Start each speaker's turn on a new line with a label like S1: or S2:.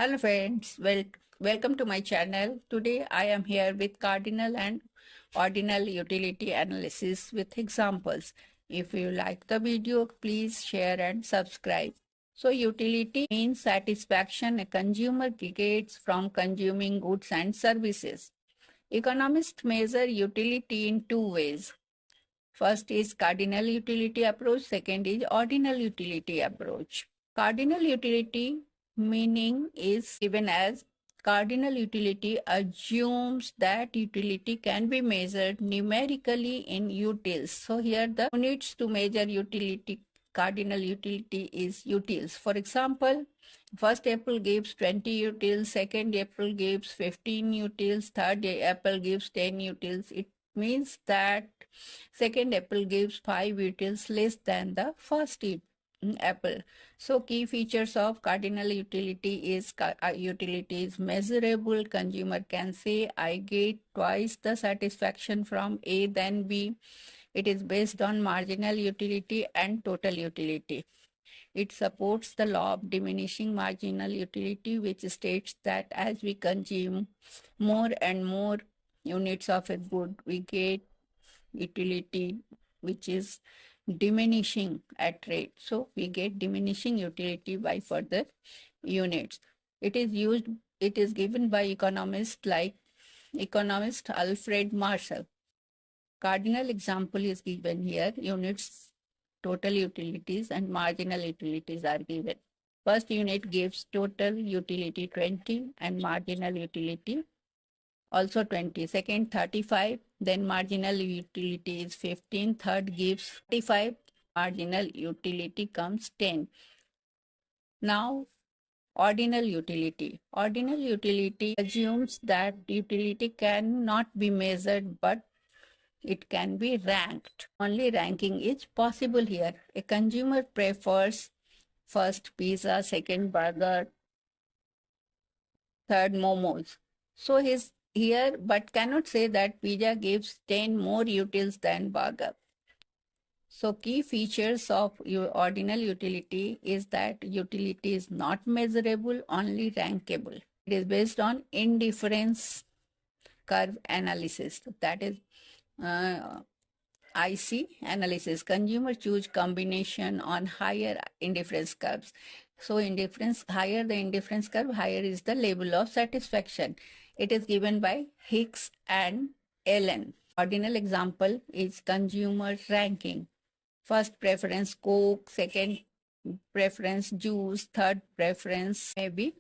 S1: Hello friends, welcome to my channel. Today I am here with cardinal and ordinal utility analysis with examples. If you like the video, please share and subscribe. So utility means satisfaction a consumer gets from consuming goods and services. Economists measure utility in two ways. First is cardinal utility approach, second is ordinal utility approach. Cardinal utility meaning is given as cardinal utility assumes that utility can be measured numerically in utils. So here the units to measure utility, cardinal utility is utils. For example, first apple gives 20 utils, second apple gives 15 utils, third apple gives 10 utils. It means that second apple gives 5 utils less than the first apple. So key features of cardinal utility is utility is measurable. Consumer can say I get twice the satisfaction from A than B. It is based on marginal utility and total utility. It supports the law of diminishing marginal utility, which states that as we consume more and more units of a good, we get utility which is diminishing at rate. So we get diminishing utility by further units. It is given by economists like economist Alfred Marshall. Cardinal example is given here. Units, total utilities and marginal utilities are given. First unit gives total utility 20 and marginal utility also 20. Second 35, then marginal utility is 15. Third gives 35, marginal utility comes 10. Now ordinal utility. Ordinal utility assumes that utility cannot be measured but it can be ranked. Only ranking is possible here. A consumer prefers first pizza, second burger, third momos. So his here but cannot say that pizza gives 10 more utils than burger. So key features of your ordinal utility is that utility is not measurable, only rankable. It is based on indifference curve analysis. That is IC analysis. Consumer choose combination on higher indifference curves. So indifference, higher the indifference curve, higher is the level of satisfaction. It is given by Hicks and Allen. Ordinal example is consumer ranking. First preference Coke, second preference juice, third preference maybe